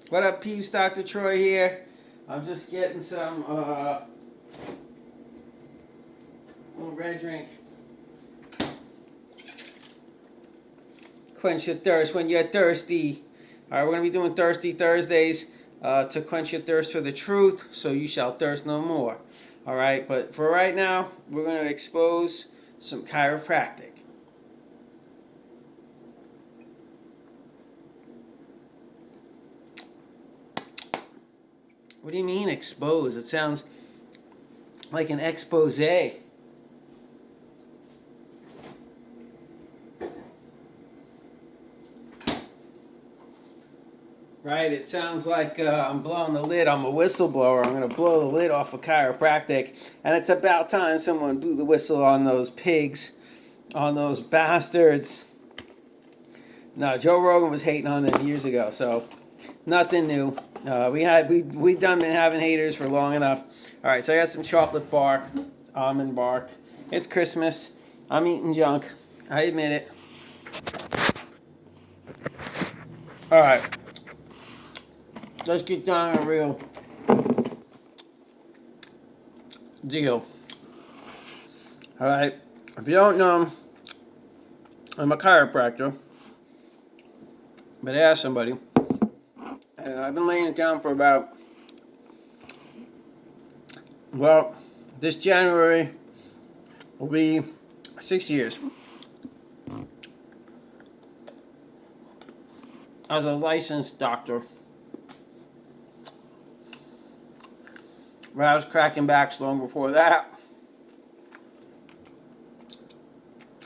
What up, peeps? Dr. Troy here. I'm just getting some little red drink. Quench your thirst when you're thirsty. All right, we're going to be doing Thirsty Thursdays to quench your thirst for the truth, so you shall thirst no more. All right, but for right now, we're going to expose some chiropractic. What do you mean expose? It sounds like an expose. Right? It sounds like I'm blowing the lid. I'm a whistleblower. I'm going to blow the lid off of chiropractic. And it's about time someone blew the whistle on those pigs, on those bastards. No, Joe Rogan was hating on them years ago, so nothing we done been having haters for long enough. All right, so I got some chocolate bark, almond bark. It's Christmas. I'm eating junk. I admit it. All right, let's get down to a real deal. All right, if you don't know, I'm a chiropractor. But ask somebody. And I've been laying it down for about, well, this January will be 6 years as a licensed doctor. But I was cracking backs long before that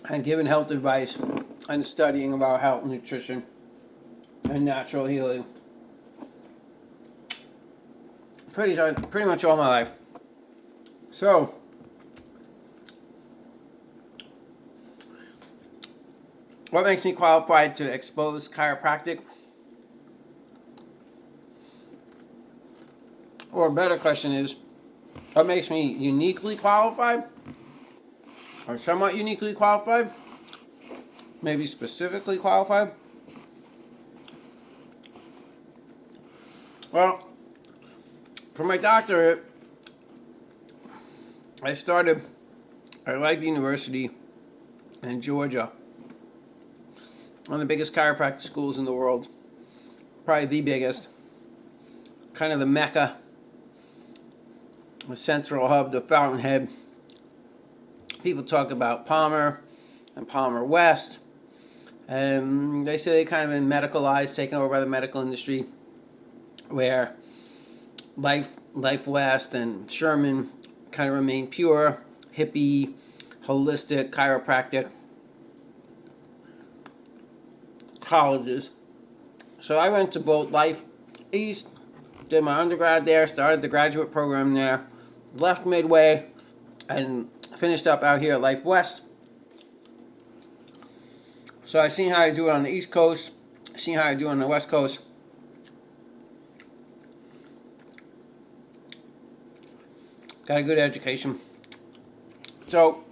and giving health advice and studying about health and nutrition and natural healing pretty much all my life. So what makes me qualified to expose chiropractic? Or a better question is, what makes me uniquely qualified? Or somewhat uniquely qualified? Maybe specifically qualified? Well, for my doctorate, I started at Life University in Georgia, one of the biggest chiropractic schools in the world, probably the biggest, kind of the mecca, the central hub, the fountainhead. People talk about Palmer and Palmer West, and they say they kind of been medicalized, taken over by the medical industry, where Life West and Sherman kind of remain pure, hippie, holistic chiropractic colleges. So I went to both Life East, did my undergrad there, started the graduate program there, left midway, and finished up out here at Life West. So I seen how I do it on the East Coast, seen how I do it on the West Coast. Got a good education. So,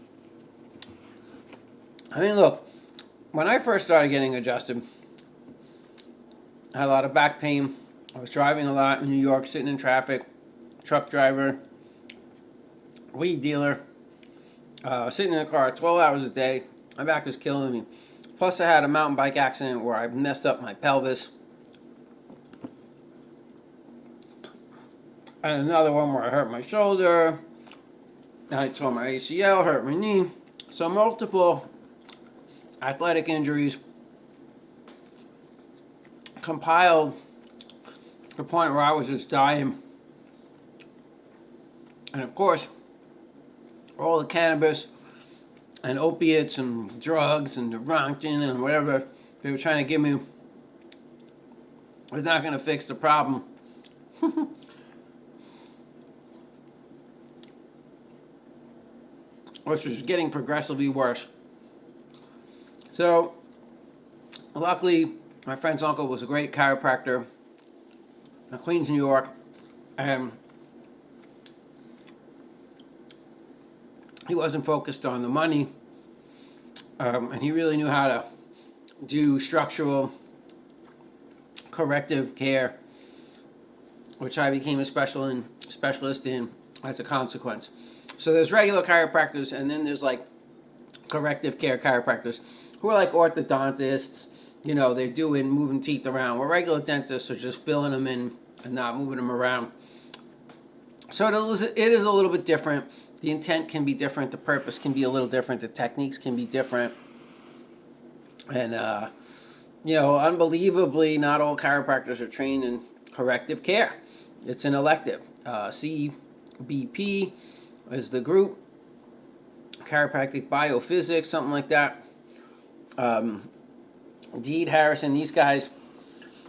I mean, look, when I first started getting adjusted, I had a lot of back pain. I was driving a lot in New York, sitting in traffic, truck driver, weed dealer, sitting in a car 12 hours a day. My back was killing me. Plus, I had a mountain bike accident where I messed up my pelvis. And another one where I hurt my shoulder, and I tore my ACL, hurt my knee. So multiple athletic injuries compiled to the point where I was just dying. And of course, all the cannabis and opiates and drugs and the Rontgen and whatever they were trying to give me was not going to fix the problem. Which was getting progressively worse. So, luckily, my friend's uncle was a great chiropractor in Queens, New York, and he wasn't focused on the money, and he really knew how to do structural corrective care which I became a specialist in as a consequence. So there's regular chiropractors, and then there's like corrective care chiropractors who are like orthodontists. You know, they're doing moving teeth around, where regular dentists are just filling them in and not moving them around. So it is a little bit different. The intent can be different. The purpose can be a little different. The techniques can be different. And, you know, unbelievably, not all chiropractors are trained in corrective care. It's an elective. CBP is the group. Chiropractic biophysics, something like that. Deed, Harrison, these guys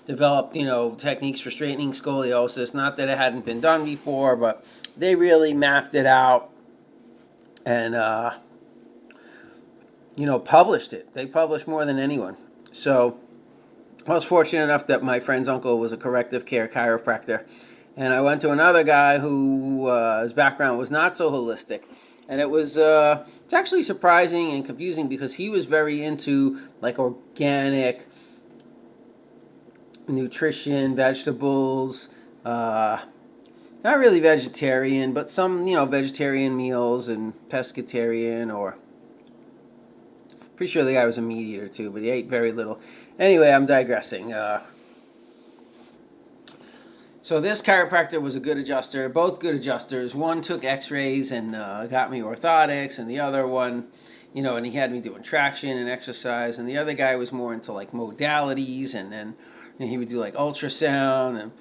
developed, you know, techniques for straightening scoliosis. Not that it hadn't been done before, but they really mapped it out and, you know, published it. They published more than anyone. So I was fortunate enough that my friend's uncle was a corrective care chiropractor. And I went to another guy who his background was not so holistic. And it was it's actually surprising and confusing because he was very into like organic nutrition, vegetables, not really vegetarian, but some, you know, vegetarian meals and pescatarian, or pretty sure the guy was a meat eater too, but he ate very little. Anyway, I'm digressing. So this chiropractor was a good adjuster, both good adjusters. One took Xrays and got me orthotics, and the other one, you know, and he had me doing traction and exercise, and the other guy was more into like modalities, and then he would do like ultrasound. And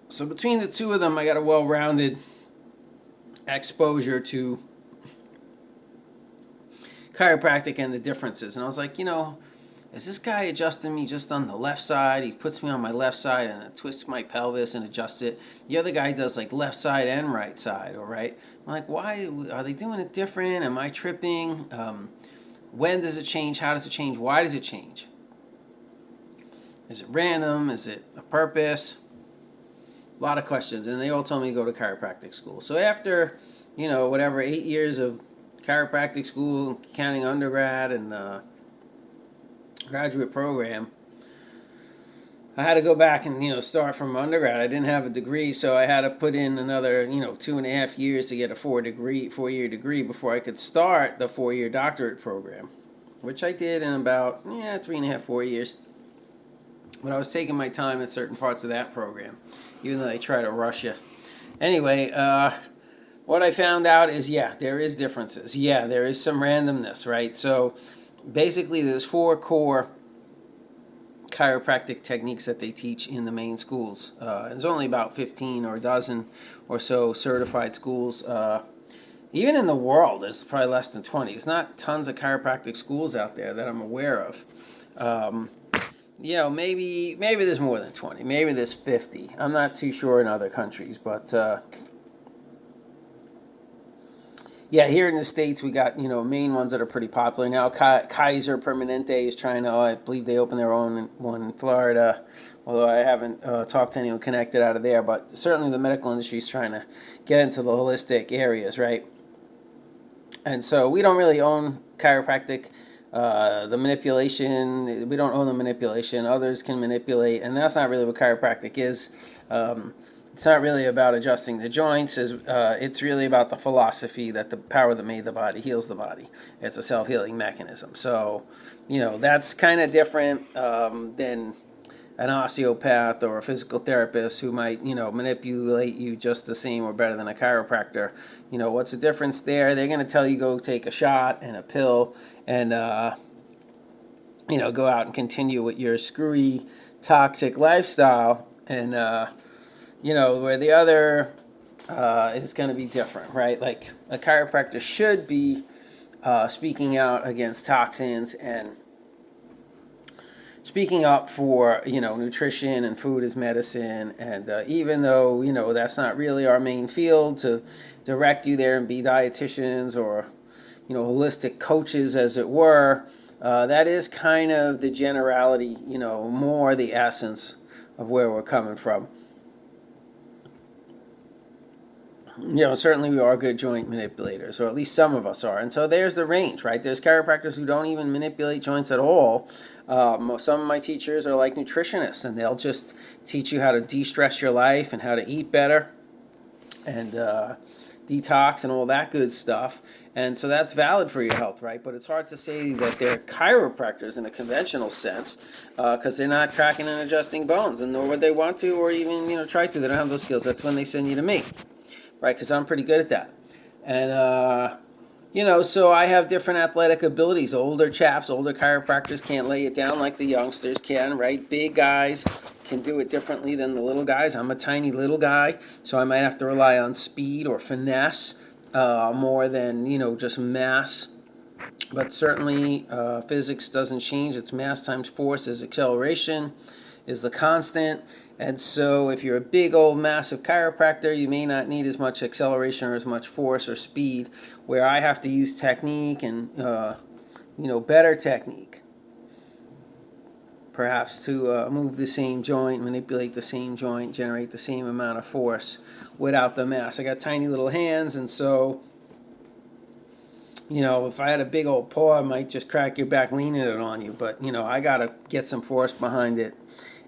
so between the two of them, I got a well-rounded exposure to chiropractic and the differences. And I was like, you know, is this guy adjusting me just on the left side? He puts me on my left side and it twists my pelvis and adjusts it. The other guy does like left side and right side, all right? I'm like, why are they doing it different? Am I tripping? When does it change? How does it change? Why does it change? Is it random? Is it a purpose? A lot of questions. And they all told me to go to chiropractic school. So after, you know, whatever, 8 years of chiropractic school, counting undergrad and graduate program, I had to go back and, you know, start from undergrad. I didn't have a degree, so I had to put in another, you know, 2.5 years to get a 4-year degree before I could start the 4-year doctorate program, which I did in about 3.5, 4 years. But I was taking my time at certain parts of that program, even though they try to rush you. Anyway, what I found out is, yeah, there is differences. Yeah, there is some randomness, right? So basically, there's 4 core chiropractic techniques that they teach in the main schools. There's only about 15 or a dozen or so certified schools. Even in the world, there's probably less than 20. It's not tons of chiropractic schools out there that I'm aware of. You know, maybe there's more than 20. Maybe there's 50. I'm not too sure in other countries, but yeah, here in the States, we got, you know, main ones that are pretty popular now. Kaiser Permanente is trying to, I believe they opened their own one in Florida, although I haven't talked to anyone connected out of there. But certainly the medical industry is trying to get into the holistic areas, right? And so we don't really own chiropractic. The manipulation, we don't own the manipulation. Others can manipulate, and that's not really what chiropractic is. It's not really about adjusting the joints. It's really about the philosophy that the power that made the body heals the body. It's a self-healing mechanism. So, you know, that's kind of different than an osteopath or a physical therapist who might, you know, manipulate you just the same or better than a chiropractor. You know, what's the difference there? They're going to tell you go take a shot and a pill and, you know, go out and continue with your screwy, toxic lifestyle. And, you know, where the other is going to be different, right? Like a chiropractor should be speaking out against toxins and speaking up for, you know, nutrition and food as medicine. And even though, you know, that's not really our main field to direct you there and be dietitians or, you know, holistic coaches, as it were, that is kind of the generality, you know, more the essence of where we're coming from. certainly we are good joint manipulators, or at least some of us are. And so there's the range, right? There's chiropractors who don't even manipulate joints at all. Some of my teachers are like nutritionists, and they'll just teach you how to de-stress your life and how to eat better and detox and all that good stuff. And so that's valid for your health, right? But it's hard to say that they're chiropractors in a conventional sense because they're not cracking and adjusting bones, and nor would they want to or even try to. They don't have those skills. That's when they send you to me, right? Because I'm pretty good at that. And so I have different athletic abilities. Older chiropractors can't lay it down like the youngsters can, right? Big guys can do it differently than the little guys. I'm a tiny little guy, so I might have to rely on speed or finesse more than, just mass. But certainly physics doesn't change. It's mass times force is acceleration is the constant. And so if you're a big old massive chiropractor, you may not need as much acceleration or as much force or speed, where I have to use technique and better technique, perhaps to move the same joint, manipulate the same joint, generate the same amount of force without the mass. I got tiny little hands, and so if I had a big old paw, I might just crack your back leaning it on you. But I gotta get some force behind it.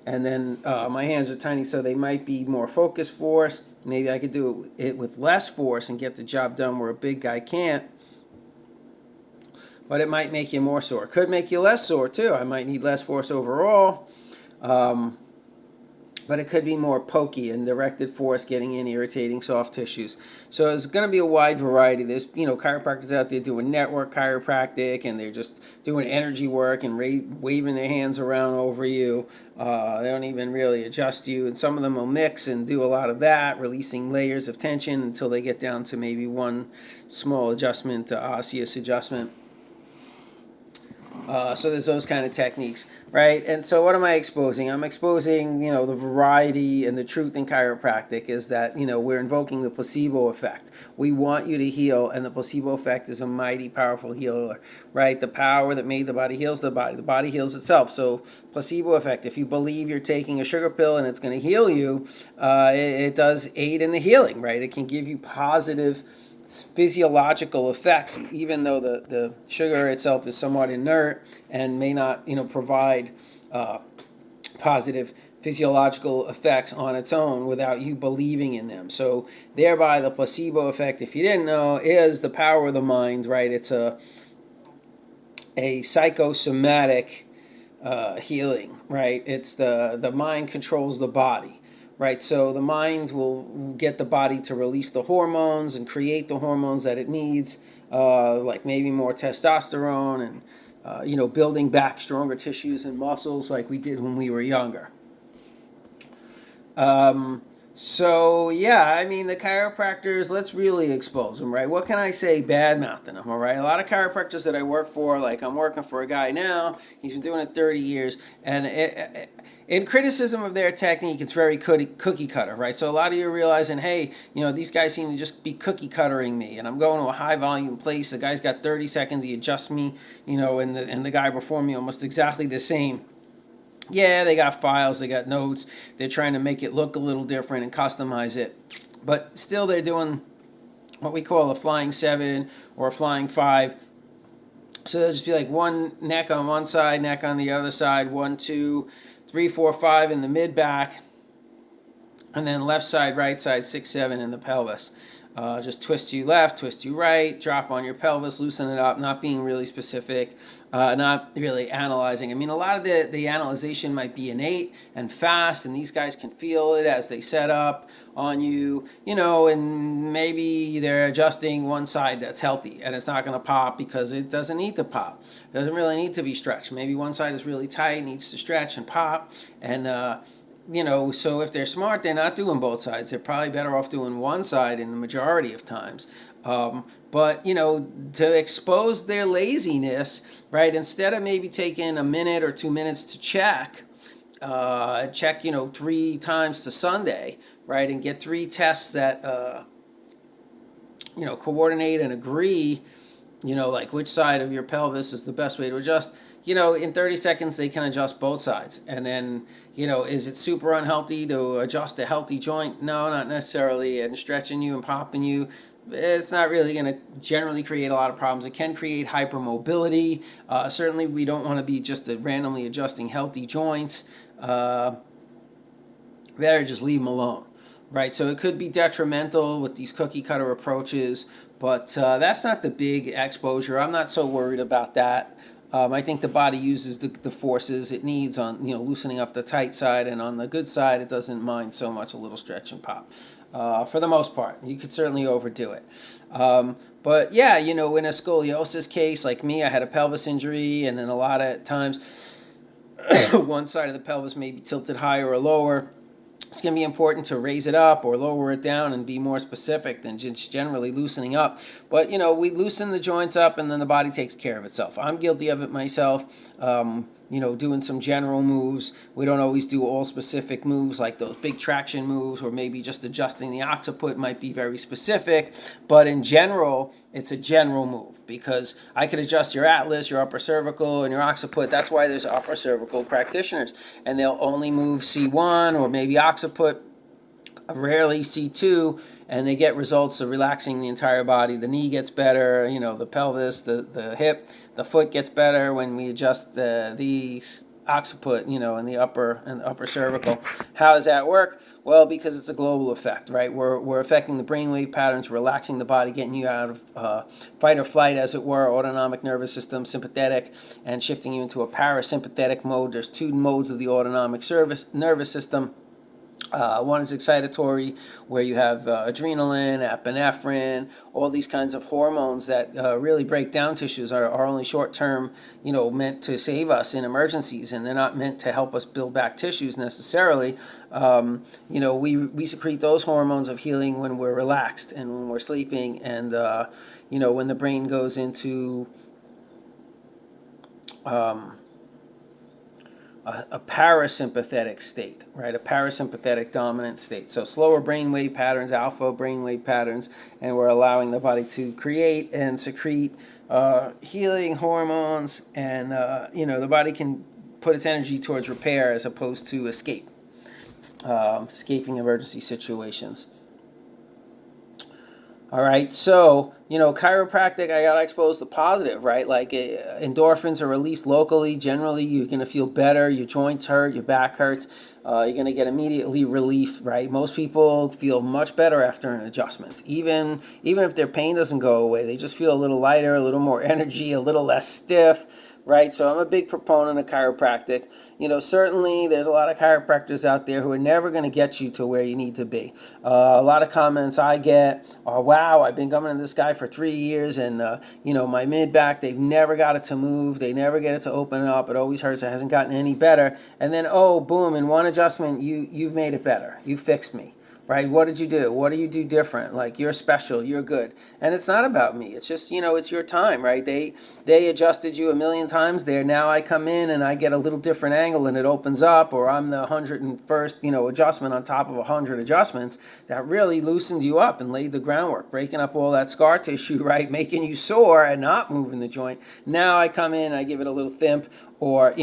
And then my hands are tiny, so they might be more focused force. Maybe I could do it with less force and get the job done where a big guy can't. But it might make you more sore. Could make you less sore, too. I might need less force overall. But it could be more pokey and directed force getting in, irritating soft tissues. So there's going to be a wide variety. There's chiropractors out there doing network chiropractic, and they're just doing energy work and waving their hands around over you. They don't even really adjust you, and some of them will mix and do a lot of that, releasing layers of tension until they get down to maybe one small adjustment, osseous adjustment. So there's those kind of techniques, right? And so what am I exposing? I'm exposing, the variety and the truth in chiropractic is that, we're invoking the placebo effect. We want you to heal, and the placebo effect is a mighty powerful healer, right? The power that made the body heals the body. The body heals itself. So placebo effect, if you believe you're taking a sugar pill and it's going to heal you, it does aid in the healing, right? It can give you positive physiological effects, even though the sugar itself is somewhat inert and may not provide positive physiological effects on its own without you believing in them. So thereby the placebo effect, if you didn't know, is the power of the mind, right? It's a psychosomatic healing, right? It's the mind controls the body. Right, so the mind will get the body to release the hormones and create the hormones that it needs, like maybe more testosterone and, building back stronger tissues and muscles like we did when we were younger. So, the chiropractors, let's really expose them, right? What can I say bad-mouthing them, all right? A lot of chiropractors that I work for, like I'm working for a guy now, he's been doing it 30 years, and in criticism of their technique, it's very cookie cutter, right? So a lot of you are realizing, hey, these guys seem to just be cookie cuttering me, and I'm going to a high volume place. The guy's got 30 seconds, he adjusts me, and the guy before me almost exactly the same. Yeah, they got files, they got notes, they're trying to make it look a little different and customize it, but still they're doing what we call a flying 7 or a flying 5. So they'll just be like one neck on one side, neck on the other side, 1, 2, 3, 4, 5 in the mid back, and then left side, right side, 6, 7 in the pelvis. Just twist you left, twist you right, drop on your pelvis, loosen it up, not being really specific, not really analyzing. I mean, a lot of the analyzation might be innate and fast, and these guys can feel it as they set up on you, and maybe they're adjusting one side that's healthy, and it's not going to pop because it doesn't need to pop. It doesn't really need to be stretched. Maybe one side is really tight, needs to stretch and pop, and so if they're smart, they're not doing both sides. They're probably better off doing one side in the majority of times. But, to expose their laziness, right, instead of maybe taking a minute or 2 minutes to check, 3 times to Sunday, right, and get 3 tests that, coordinate and agree, like which side of your pelvis is the best way to adjust. in 30 seconds they can adjust both sides. And then, is it super unhealthy to adjust a healthy joint? No, not necessarily. And stretching you and popping you, it's not really going to generally create a lot of problems. It can create hypermobility. Certainly, we don't want to be just randomly adjusting healthy joints. Better just leave them alone, right? So it could be detrimental with these cookie cutter approaches, but that's not the big exposure. I'm not so worried about that. I think the body uses the forces it needs on, loosening up the tight side, and on the good side, it doesn't mind so much a little stretch and pop. For the most part, you could certainly overdo it. But yeah, in a scoliosis case like me, I had a pelvis injury, and then a lot of times one side of the pelvis may be tilted higher or lower. It's going to be important to raise it up or lower it down and be more specific than just generally loosening up. But, we loosen the joints up and then the body takes care of itself. I'm guilty of it myself, doing some general moves. We don't always do all specific moves like those big traction moves, or maybe just adjusting the occiput might be very specific. But in general, it's a general move, because I could adjust your atlas, your upper cervical, and your occiput. That's why there's upper cervical practitioners, and they'll only move C1 or maybe occiput, rarely C2, and they get results of relaxing the entire body. The knee gets better, the pelvis, the hip, the foot gets better when we adjust the occiput, and the upper cervical. How does that work? Well, because it's a global effect, right? We're affecting the brainwave patterns, relaxing the body, getting you out of fight or flight, as it were, autonomic nervous system, sympathetic, and shifting you into a parasympathetic mode. There's two modes of the autonomic nervous system. One is excitatory, where you have adrenaline, epinephrine, all these kinds of hormones that really break down tissues, are only short-term, meant to save us in emergencies, and they're not meant to help us build back tissues necessarily. We secrete those hormones of healing when we're relaxed and when we're sleeping, and when the brain goes into a parasympathetic state, right? A parasympathetic dominant state. So slower brainwave patterns, alpha brainwave patterns, and we're allowing the body to create and secrete healing hormones, and the body can put its energy towards repair as opposed to escaping emergency situations. All right, so, chiropractic, I got exposed to positive, right? Like endorphins are released locally. Generally, you're going to feel better. Your joints hurt, your back hurts. You're going to get immediately relief, right? Most people feel much better after an adjustment. Even if their pain doesn't go away, they just feel a little lighter, a little more energy, a little less stiff, right? So I'm a big proponent of chiropractic. Certainly there's a lot of chiropractors out there who are never going to get you to where you need to be. A lot of comments I get are, wow, I've been coming to this guy for 3 years, and, my mid-back, they've never got it to move. They never get it to open up. It always hurts. It hasn't gotten any better. And then, oh, boom, in one adjustment, you've made it better. You fixed me. Right? What did you do? What do you do different? Like, you're special, you're good. And it's not about me. It's just, it's your time, right? They adjusted you a million times there. Now I come in and I get a little different angle and it opens up, or I'm the 101st, adjustment on top of 100 adjustments that really loosened you up and laid the groundwork, breaking up all that scar tissue, right? Making you sore and not moving the joint. Now I come in, I give it a little thimp, or,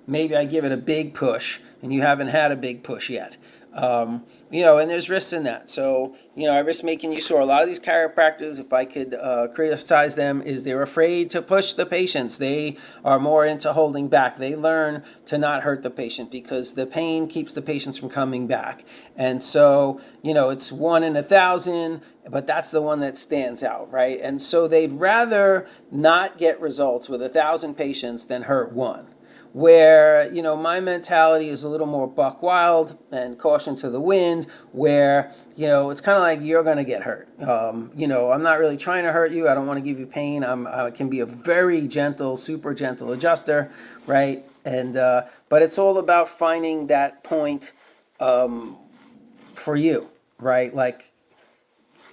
maybe I give it a big push and you haven't had a big push yet. And there's risks in that. So, I risk making you sore. A lot of these chiropractors, if I could criticize them, is they're afraid to push the patients. They are more into holding back. They learn to not hurt the patient because the pain keeps the patients from coming back. And so, it's 1 in 1,000, but that's the one that stands out, right? And so they'd rather not get results with 1,000 patients than hurt one. Where, my mentality is a little more buck wild and caution to the wind, where, it's kind of like you're going to get hurt. I'm not really trying to hurt you. I don't want to give you pain. I can be a very gentle, super gentle adjuster, right? And but it's all about finding that point for you, right? Like,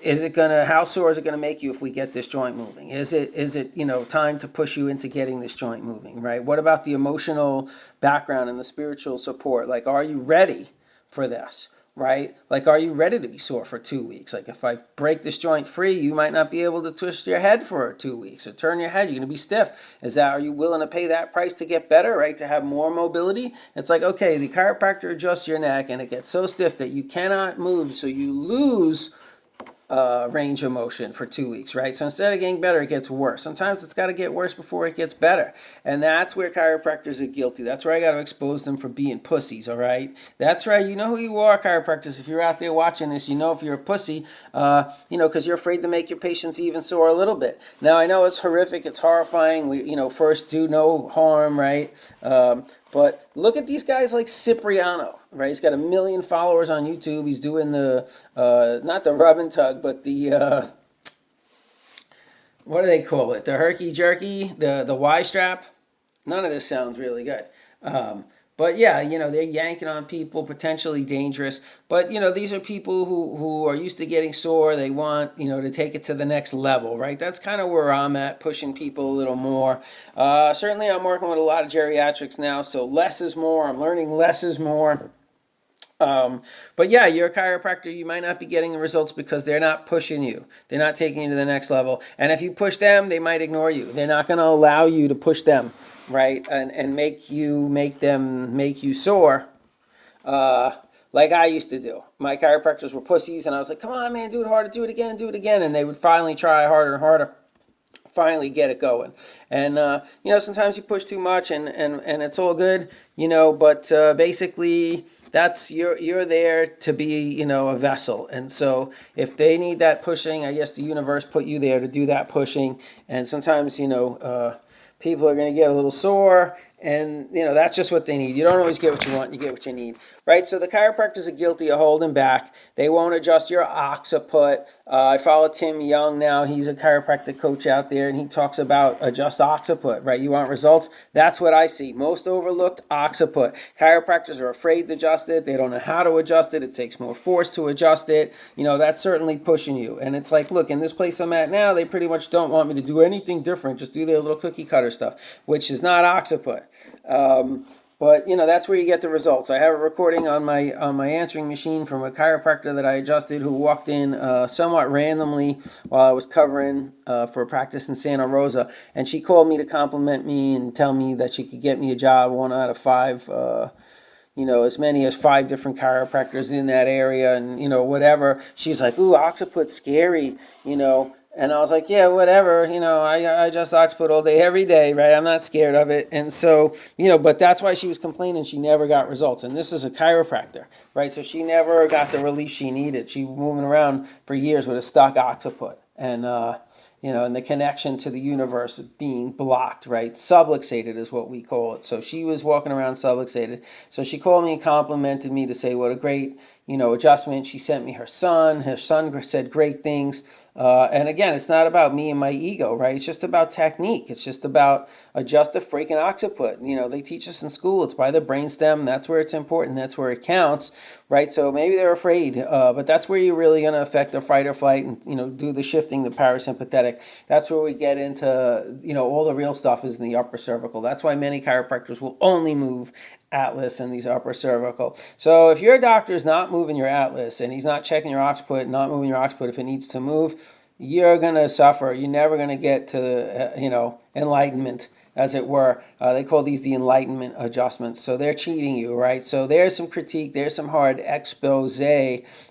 how sore is it gonna make you if we get this joint moving? Is it time to push you into getting this joint moving, right? What about the emotional background and the spiritual support? Like, are you ready for this? right? Like, are you ready to be sore for 2 weeks? Like, if I break this joint free, you might not be able to twist your head for 2 weeks or turn your head. You're going to be stiff. Are you willing to pay that price to get better, right? To have more mobility? It's like, okay, the chiropractor adjusts your neck and it gets so stiff that you cannot move. So you lose range of motion for 2 weeks, right? So instead of getting better, it gets worse. Sometimes it's got to get worse before it gets better. And that's where chiropractors are guilty. That's where I got to expose them for being pussies, all right? That's right. You know who you are, chiropractors. If you're out there watching this, you know if you're a pussy, because you're afraid to make your patients even sore a little bit. Now, I know it's horrific. It's horrifying. First do no harm, right? But look at these guys like Cipriano, right? He's got 1 million followers on YouTube. He's doing the, not the rub and tug, but the, what do they call it? The herky jerky, the Y strap. None of this sounds really good. But yeah, they're yanking on people, potentially dangerous. But, these are people who are used to getting sore. They want, to take it to the next level, right? That's kind of where I'm at, pushing people a little more. Certainly I'm working with a lot of geriatrics now, so less is more. I'm learning less is more. But yeah, you're a chiropractor. You might not be getting the results because they're not pushing you. They're not taking you to the next level. And if you push them, they might ignore you. They're not going to allow you to push them, right? And make you sore, like I used to do. My chiropractors were pussies, and I was like, "Come on, man, do it harder, do it again," and they would finally try harder and harder. Finally get it going. And sometimes you push too much and it's all good, but basically that's you're there to be, a vessel. And so if they need that pushing, I guess the universe put you there to do that pushing. And sometimes people are going to get a little sore, and that's just what they need. You don't always get what you want, you get what you need, right? So the chiropractors are guilty of holding back. They won't adjust your occiput. I follow Tim Young now. He's a chiropractic coach out there, and he talks about adjust occiput, right? You want results? That's what I see. Most overlooked occiput. Chiropractors are afraid to adjust it. They don't know how to adjust it. It takes more force to adjust it. That's certainly pushing you. And it's like, look, in this place I'm at now, they pretty much don't want me to do anything different. Just do their little cookie cutter stuff, which is not occiput. But that's where you get the results. I have a recording on my answering machine from a chiropractor that I adjusted who walked in somewhat randomly while I was covering for a practice in Santa Rosa, and she called me to compliment me and tell me that she could get me a job, 1 out of 5. As many as 5 different chiropractors in that area, and whatever. She's like, "Ooh, occiput's scary," And I was like, yeah, whatever, I just occiput all day, every day, right? I'm not scared of it. And so, but that's why she was complaining she never got results. And this is a chiropractor, right? So she never got the relief she needed. She was moving around for years with a stuck occiput. And, and the connection to the universe being blocked, right? Subluxated is what we call it. So she was walking around subluxated. So she called me and complimented me to say what a great, adjustment. She sent me her son. Her son said great things. And again, it's not about me and my ego, right? It's just about technique. It's just about adjust the freaking occiput. They teach us in school. It's by the brainstem. That's where it's important. That's where it counts, right? So maybe they're afraid, but that's where you're really going to affect the fight or flight and, do the shifting, the parasympathetic. That's where we get into, all the real stuff is in the upper cervical. That's why many chiropractors will only move atlas and these upper cervical. So if your doctor is not moving your atlas and he's not checking your occiput, not moving your occiput if it needs to move, you're going to suffer. You're never going to get to, enlightenment, as it were. They call these the enlightenment adjustments. So they're cheating you, right? So there's some critique. There's some hard expose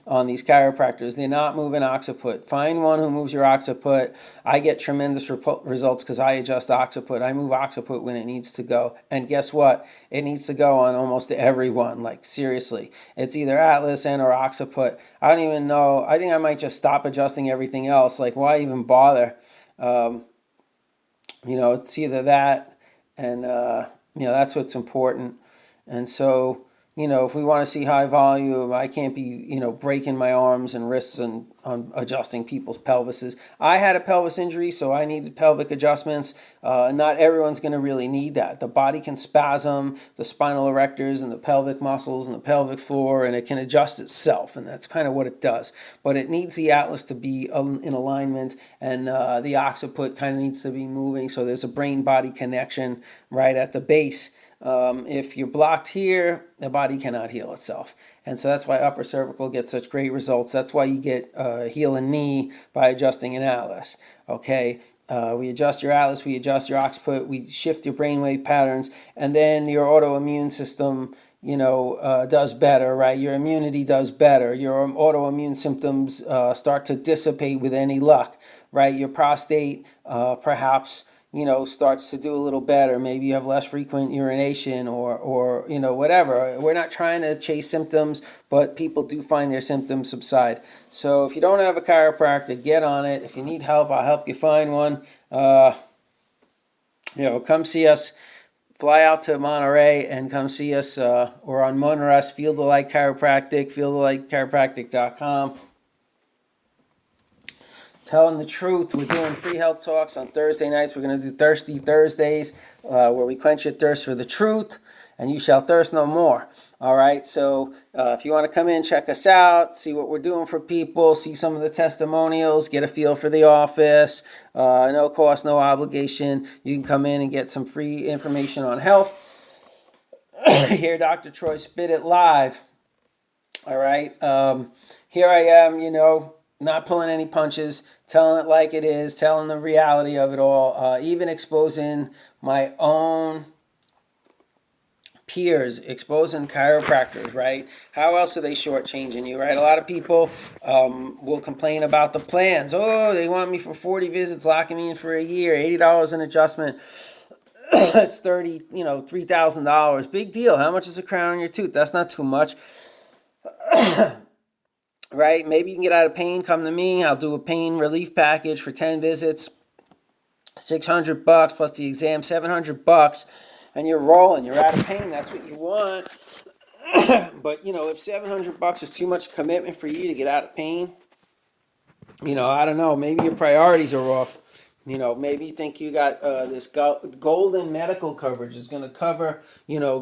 on these chiropractors. They're not moving occiput. Find one who moves your occiput. I get tremendous results because I adjust occiput. I move occiput when it needs to go. And guess what? It needs to go on almost everyone. Like, seriously. It's either atlas and or occiput. I don't even know. I think I might just stop adjusting everything else. Like, why even bother? It's either that and, that's what's important. And so, if we want to see high volume, I can't be, breaking my arms and wrists and adjusting people's pelvises. I had a pelvis injury, so I needed pelvic adjustments. Not everyone's going to really need that. The body can spasm, the spinal erectors and the pelvic muscles and the pelvic floor, and it can adjust itself, and that's kind of what it does. But it needs the atlas to be in alignment, and the occiput kind of needs to be moving, so there's a brain-body connection right at the base If you're blocked here, the body cannot heal itself. And so that's why upper cervical gets such great results. That's why you get heel and knee by adjusting an atlas. Okay, we adjust your atlas, we adjust your occiput, we shift your brainwave patterns, and then your autoimmune system, does better, right? Your immunity does better. Your autoimmune symptoms start to dissipate with any luck, right? Your prostate, perhaps, starts to do a little better. Maybe you have less frequent urination or whatever. We're not trying to chase symptoms, but people do find their symptoms subside. So if you don't have a chiropractor, get on it. If you need help, I'll help you find one. Come see us. Fly out to Monterey and come see us. We're on Monterey, Field of Light Chiropractic, fieldoflightchiropractic.com. Telling the truth. We're doing free help talks on Thursday nights. We're going to do Thirsty Thursdays, where we quench your thirst for the truth, and you shall thirst no more. All right, so if you want to come in, check us out, see what we're doing for people, see some of the testimonials, get a feel for the office. No cost, no obligation. You can come in and get some free information on health. Hear Dr. Troy spit it live. All right, here I am, not pulling any punches, telling it like it is, telling the reality of it all, even exposing my own peers, exposing chiropractors, right? How else are they shortchanging you, right? A lot of people will complain about the plans. Oh, they want me for 40 visits, locking me in for a year, $80 an adjustment. That's $3,000. Big deal. How much is a crown on your tooth? That's not too much. Right? Maybe you can get out of pain, come to me. I'll do a pain relief package for 10 visits, $600 plus the exam, $700, and you're rolling. You're out of pain. That's what you want. But, if $700 is too much commitment for you to get out of pain, I don't know. Maybe your priorities are off. Maybe you think you got this golden medical coverage is going to cover, you. Oh,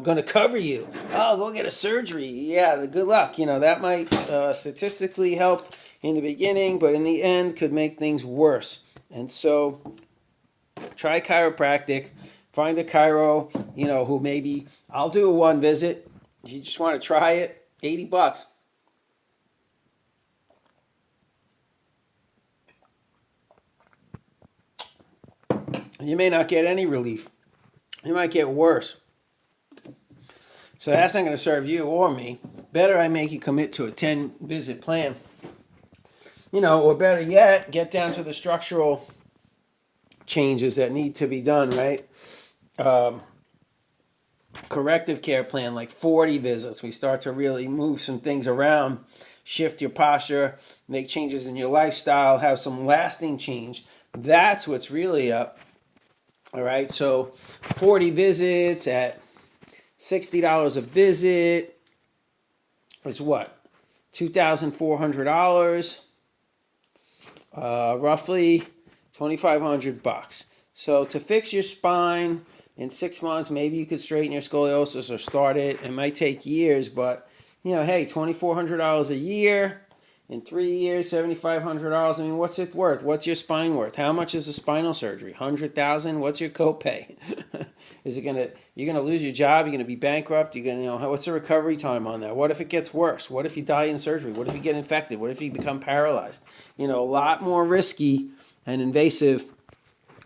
go get a surgery. Yeah, good luck. That might statistically help in the beginning, but in the end could make things worse. And so try chiropractic. Find a chiro, who maybe I'll do a one visit. You just want to try it, $80. You may not get any relief. You might get worse. So that's not going to serve you or me. Better I make you commit to a 10-visit plan. Or better yet, get down to the structural changes that need to be done, right? Corrective care plan, like 40 visits. We start to really move some things around, shift your posture, make changes in your lifestyle, have some lasting change. That's what's really up. All right, so 40 visits at $60 a visit is what? $2,400, roughly $2,500. So to fix your spine in 6 months, maybe you could straighten your scoliosis or start it. It might take years, but hey, $2,400 a year. In 3 years, $7,500. I mean, what's it worth? What's your spine worth? How much is a spinal surgery? $100,000. What's your copay? You're gonna lose your job? You're gonna be bankrupt? What's the recovery time on that? What if it gets worse? What if you die in surgery? What if you get infected? What if you become paralyzed? A lot more risky and invasive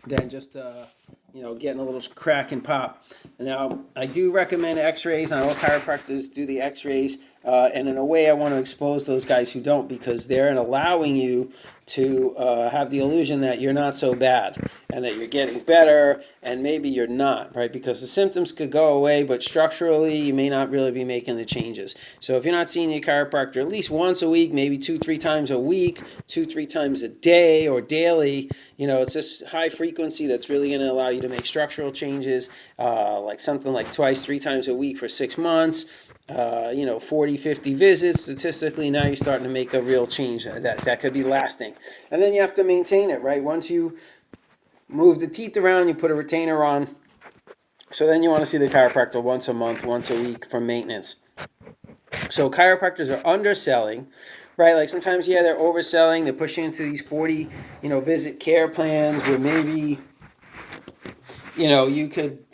than just getting a little crack and pop. Now, I do recommend Xrays, and all chiropractors do the Xrays, and in a way I want to expose those guys who don't, because they're allowing you to have the illusion that you're not so bad and that you're getting better, and maybe you're not, right? Because the symptoms could go away, but structurally you may not really be making the changes. So if you're not seeing your chiropractor at least once a week, maybe 2-3 times a week, 2-3 times a day or daily, it's this high frequency that's really going to allow you to make structural changes, like something like 2-3 times a week for 6 months. 40, 50 visits. Statistically, now you're starting to make a real change that could be lasting. And then you have to maintain it, right? Once you move the teeth around, you put a retainer on. So then you want to see the chiropractor once a month, once a week for maintenance. So chiropractors are underselling, right? Like sometimes, they're overselling. They're pushing into these 40, visit care plans where maybe, you could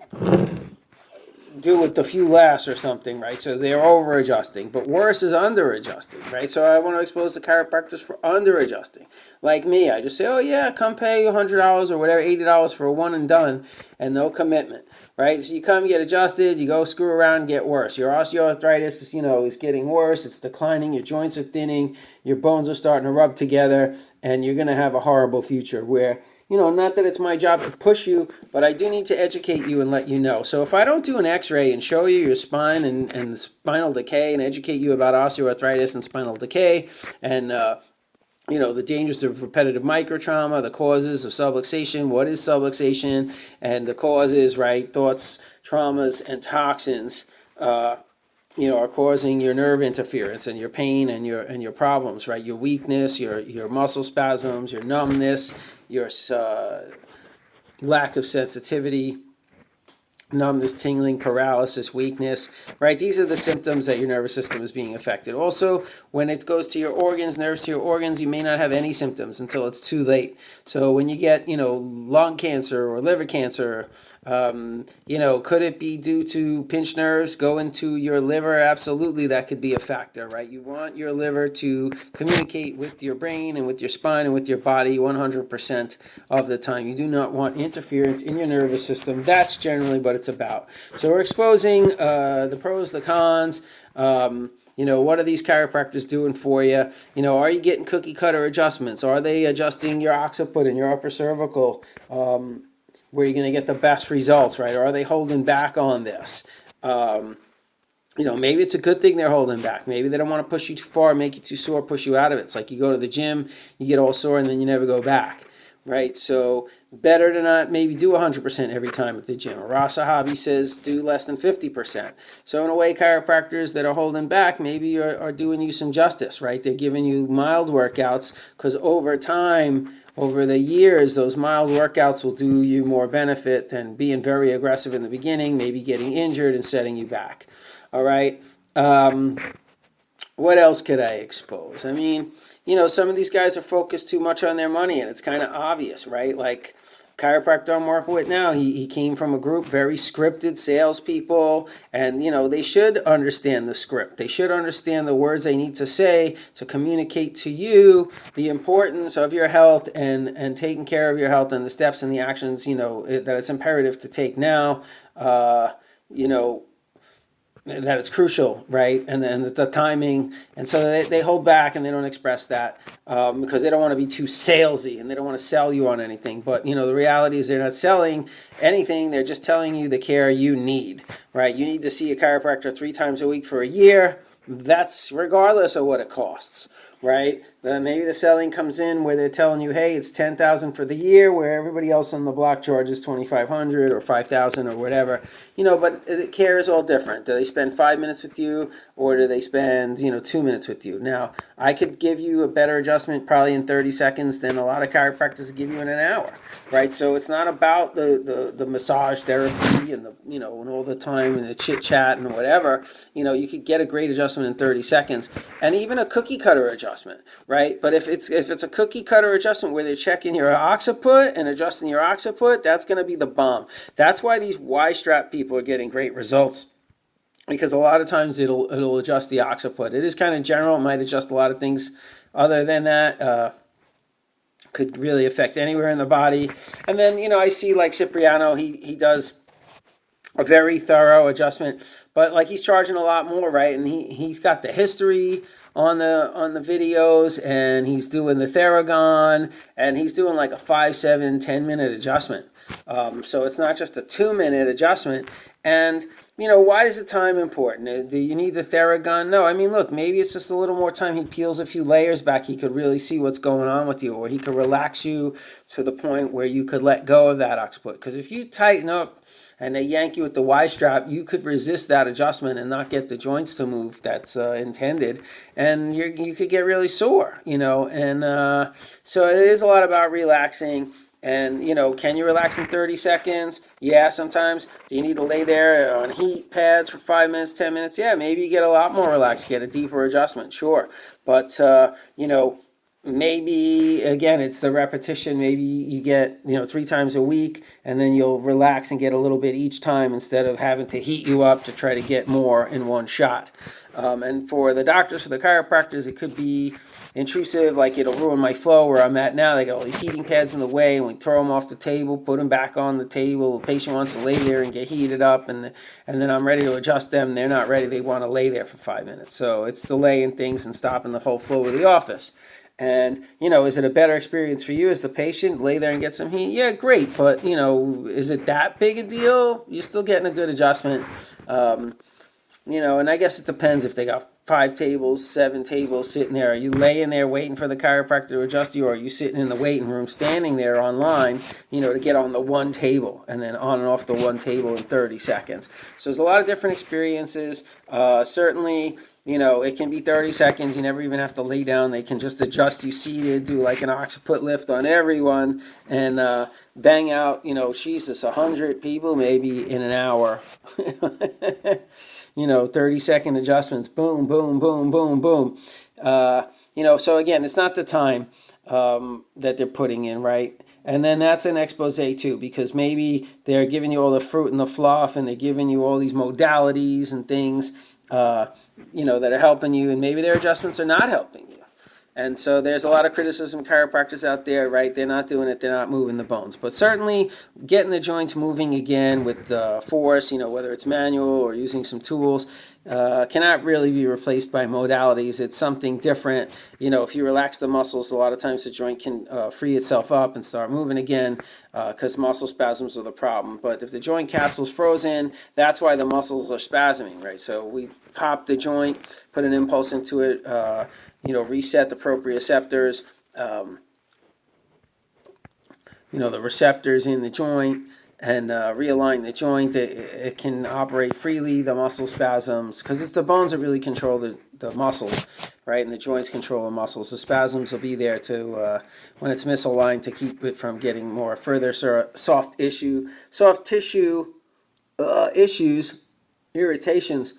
do with a few less or something, right? So they're over adjusting. But worse is under adjusting, right? So I want to expose the chiropractors for under adjusting. Like me, I just say, oh yeah, come pay $100 or whatever, $80 for a one and done, and no commitment, right? So you come get adjusted, you go screw around, get worse. Your osteoarthritis is, is getting worse. It's declining. Your joints are thinning. Your bones are starting to rub together, and you're going to have a horrible future where, not that it's my job to push you, but I do need to educate you and let you know. So if I don't do an X-ray and show you your spine and spinal decay and educate you about osteoarthritis and spinal decay and the dangers of repetitive microtrauma, the causes of subluxation, what is subluxation, and the causes, right? Thoughts, traumas, and toxins, are causing your nerve interference and your pain and your problems, right? Your weakness, your muscle spasms, your numbness, your lack of sensitivity, numbness, tingling, paralysis, weakness, right? These are the symptoms that your nervous system is being affected. Also, when it goes to your organs, nerves to your organs, you may not have any symptoms until it's too late. So when you get, lung cancer or liver cancer, could it be due to pinched nerves go into your liver? Absolutely, that could be a factor, right? You want your liver to communicate with your brain and with your spine and with your body 100% of the time. You do not want interference in your nervous system. That's generally what it's about. So we're exposing the pros, the cons. What are these chiropractors doing for you? Are you getting cookie cutter adjustments? Are they adjusting your occiput and your upper cervical? Where you're going to get the best results, right? Or are they holding back on this? Maybe it's a good thing they're holding back. Maybe they don't want to push you too far, make you too sore, push you out of it. It's like you go to the gym, you get all sore, and then you never go back, right? So better to not maybe do 100% every time at the gym. Rasa Hobby says do less than 50%. So in a way, chiropractors that are holding back maybe are doing you some justice, right? They're giving you mild workouts because over time, over the years, those mild workouts will do you more benefit than being very aggressive in the beginning, maybe getting injured and setting you back. All right. What else could I expose? I mean, some of these guys are focused too much on their money, and it's kind of obvious, right? Like, chiropractor I'm working with now, he came from a group, very scripted salespeople, and they should understand the script. They should understand the words they need to say to communicate to you the importance of your health and taking care of your health and the steps and the actions that it's imperative to take now. That it's crucial, right? And then the timing. And so they hold back and they don't express that because they don't want to be too salesy and they don't want to sell you on anything. But, the reality is they're not selling anything. They're just telling you the care you need, right? You need to see a chiropractor 3 times a week for a year. That's regardless of what it costs, right? Maybe the selling comes in where they're telling you, hey, it's $10,000 for the year, where everybody else on the block charges $2,500 or $5,000 or whatever. But the care is all different. Do they spend 5 minutes with you, or do they spend 2 minutes with you? Now, I could give you a better adjustment probably in 30 seconds than a lot of chiropractors give you in an hour, right? So it's not about the massage therapy and and all the time and the chit chat and whatever. You could get a great adjustment in 30 seconds, and even a cookie cutter adjustment, right? But if it's a cookie cutter adjustment where they're checking your occiput and adjusting your occiput, that's going to be the bomb. That's why these Y-strap people are getting great results, because a lot of times it'll adjust the occiput. It is kind of general. It might adjust a lot of things. Other than that, could really affect anywhere in the body. And then I see like Cipriano, he does a very thorough adjustment, but like he's charging a lot more, right? And he's got the history on the videos, and he's doing the Theragon, and he's doing like a 5, 7, 10-minute adjustment. So it's not just a 2-minute adjustment. And why is the time important? Do you need the Theragun? No, I mean, look, maybe it's just a little more time. He peels a few layers back. He could really see what's going on with you, or he could relax you to the point where you could let go of that occiput. Because if you tighten up and they yank you with the Y strap, you could resist that adjustment and not get the joints to move that's intended, and you could get really sore, and so it is a lot about relaxing. And, can you relax in 30 seconds? Yeah, sometimes. Do you need to lay there on heat pads for 5 minutes, 10 minutes? Yeah, maybe you get a lot more relaxed, get a deeper adjustment, sure. But, maybe again it's the repetition. Maybe you get 3 times a week, and then you'll relax and get a little bit each time instead of having to heat you up to try to get more in one shot. And for the doctors, for the chiropractors, it could be intrusive, like it'll ruin my flow where I'm at now. They got all these heating pads in the way, and we throw them off the table, put them back on the table. The patient wants to lay there and get heated up, and then I'm ready to adjust them. They're not ready. They want to lay there for 5 minutes. So it's delaying things and stopping the whole flow of the office. And, is it a better experience for you as the patient? Lay there and get some heat? Yeah, great. But, is it that big a deal? You're still getting a good adjustment. And I guess it depends if they got 5 tables, 7 tables sitting there. Are you laying there waiting for the chiropractor to adjust you, or are you sitting in the waiting room standing there online, to get on the one table and then on and off the one table in 30 seconds? So there's a lot of different experiences. Certainly, it can be 30 seconds. You never even have to lay down. They can just adjust you seated, do like an occiput lift on everyone, and bang out, Jesus, 100 people maybe in an hour. 30-second adjustments, boom, boom, boom, boom, boom. So again, it's not the time that they're putting in, right? And then that's an expose too, because maybe they're giving you all the fruit and the fluff, and they're giving you all these modalities and things, that are helping you, and maybe their adjustments are not helping you. And so there's a lot of criticism of chiropractors out there, right? They're not doing it. They're not moving the bones. But certainly getting the joints moving again with the force, whether it's manual or using some tools, cannot really be replaced by modalities. It's something different. If you relax the muscles, a lot of times the joint can free itself up and start moving again, because muscle spasms are the problem. But if the joint capsule's frozen, that's why the muscles are spasming, right? So we pop the joint, put an impulse into it, reset the proprioceptors, the receptors in the joint, and realign the joint. It can operate freely, the muscle spasms, because it's the bones that really control the muscles, right? And the joints control the muscles. The spasms will be there to, when it's misaligned, to keep it from getting more further soft tissue issues, irritations.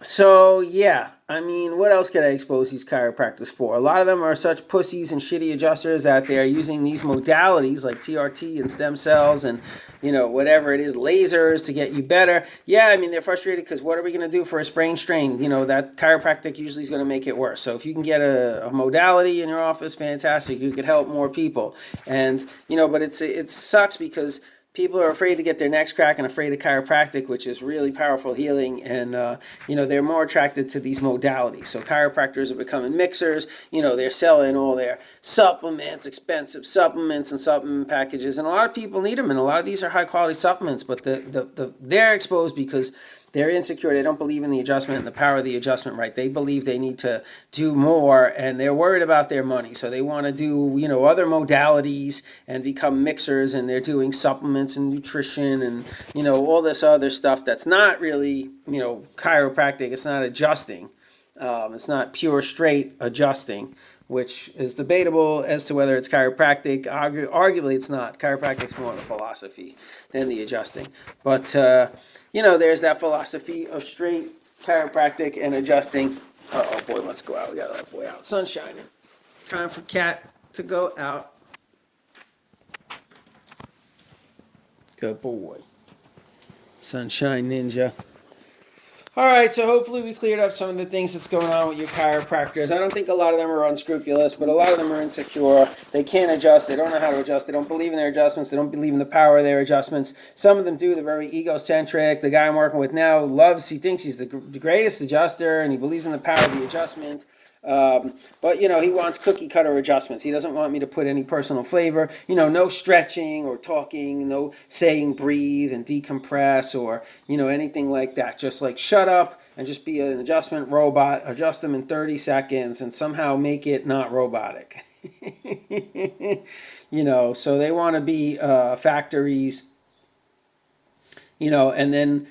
So, yeah, what else could I expose these chiropractors for? A lot of them are such pussies and shitty adjusters that they're using these modalities like TRT and stem cells and, whatever it is, lasers to get you better. Yeah, they're frustrated because what are we going to do for a sprain strain? That chiropractic usually is going to make it worse. So if you can get a modality in your office, fantastic. You could help more people. And, but it sucks because people are afraid to get their necks cracked and afraid of chiropractic, which is really powerful healing. And, they're more attracted to these modalities. So chiropractors are becoming mixers. They're selling all their supplements, expensive supplements and supplement packages. And a lot of people need them. And a lot of these are high quality supplements, but they're exposed because they're insecure. They don't believe in the adjustment and the power of the adjustment, right? They believe they need to do more, and they're worried about their money. So they want to do, other modalities and become mixers, and they're doing supplements and nutrition and, all this other stuff that's not really, chiropractic. It's not adjusting. It's not pure straight adjusting, which is debatable as to whether it's chiropractic. Arguably, it's not. Chiropractic's more the philosophy than the adjusting. But, there's that philosophy of straight chiropractic and adjusting. Oh boy, let's go out. We got to let boy out. Sun's shining. Time for cat to go out. Good boy. Sunshine Ninja. All right, so hopefully we cleared up some of the things that's going on with your chiropractors. I don't think a lot of them are unscrupulous, but a lot of them are insecure. They can't adjust. They don't know how to adjust. They don't believe in their adjustments. They don't believe in the power of their adjustments. Some of them do. They're very egocentric. The guy I'm working with now he thinks he's the greatest adjuster, and he believes in the power of the adjustment. But, he wants cookie cutter adjustments. He doesn't want me to put any personal flavor, no stretching or talking, no saying breathe and decompress or, anything like that. Just like shut up and just be an adjustment robot, adjust them in 30 seconds and somehow make it not robotic. So they want to be factories, and then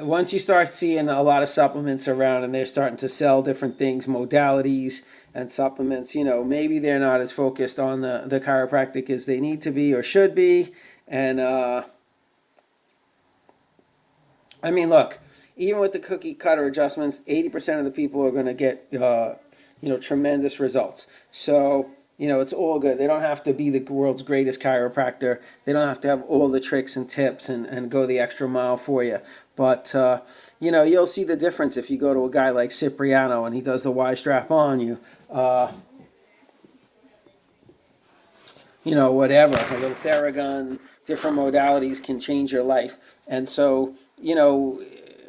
once you start seeing a lot of supplements around and they're starting to sell different things, modalities and supplements, maybe they're not as focused on the chiropractic as they need to be or should be. And, look, even with the cookie cutter adjustments, 80% of the people are going to get, tremendous results. So, it's all good. They don't have to be the world's greatest chiropractor. They don't have to have all the tricks and tips and go the extra mile for you. But, you'll see the difference if you go to a guy like Cipriano and he does the Y strap on you. Whatever, a little Theragun, different modalities can change your life. And so,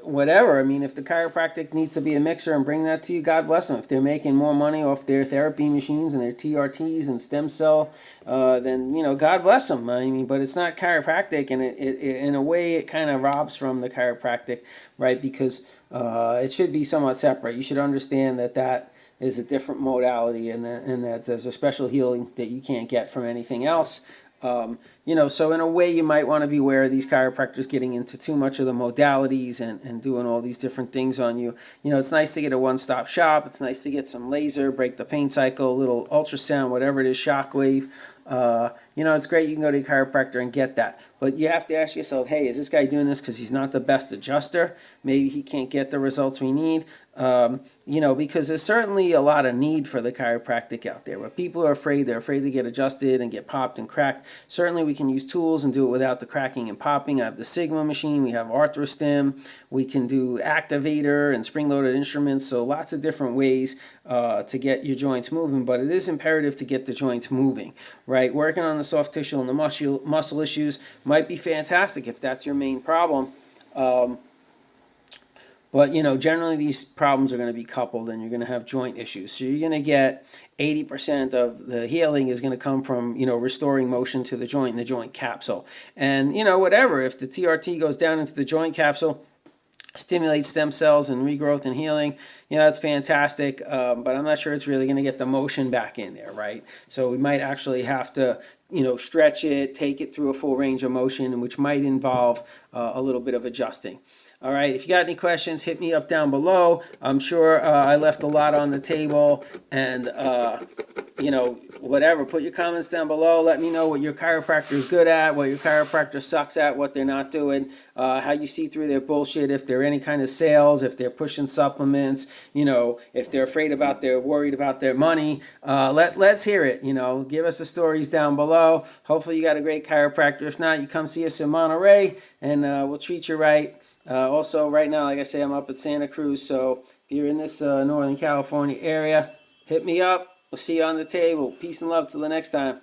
whatever. I mean, if the chiropractic needs to be a mixer and bring that to you, God bless them. If they're making more money off their therapy machines and their TRTs and stem cell, then, God bless them. I mean, but it's not chiropractic, and it in a way, it kind of robs from the chiropractic, right? Because it should be somewhat separate. You should understand that is a different modality, and that there's a special healing that you can't get from anything else. So in a way, you might want to be aware of these chiropractors getting into too much of the modalities and doing all these different things on you. It's nice to get a one-stop shop. It's nice to get some laser, break the pain cycle, a little ultrasound, whatever it is, shockwave. It's great. You can go to a chiropractor and get that. But you have to ask yourself, hey, is this guy doing this because he's not the best adjuster? Maybe he can't get the results we need. Because there's certainly a lot of need for the chiropractic out there. But people are afraid. They're afraid to get adjusted and get popped and cracked. Certainly we can use tools and do it without the cracking and popping. I have the Sigma machine. We have ArthroStim. We can do activator and spring-loaded instruments. So lots of different ways to get your joints moving. But it is imperative to get the joints moving, right? Working on the soft tissue and the muscle issues might be fantastic if that's your main problem. But, generally these problems are going to be coupled and you're going to have joint issues. So you're going to get 80% of the healing is going to come from, restoring motion to the joint and the joint capsule. And, whatever, if the TRT goes down into the joint capsule, stimulates stem cells and regrowth and healing, that's fantastic. But I'm not sure it's really going to get the motion back in there, right? So we might actually have to, stretch it, take it through a full range of motion, which might involve a little bit of adjusting. All right, if you got any questions, hit me up down below. I'm sure I left a lot on the table, and, whatever. Put your comments down below. Let me know what your chiropractor is good at, what your chiropractor sucks at, what they're not doing, how you see through their bullshit, if they're any kind of sales, if they're pushing supplements, if they're worried about their money. Let's hear it, Give us the stories down below. Hopefully you got a great chiropractor. If not, you come see us in Monterey, and we'll treat you right. Also, right now, like I say, I'm up at Santa Cruz, so if you're in this Northern California area, hit me up. We'll see you on the table. Peace and love till the next time.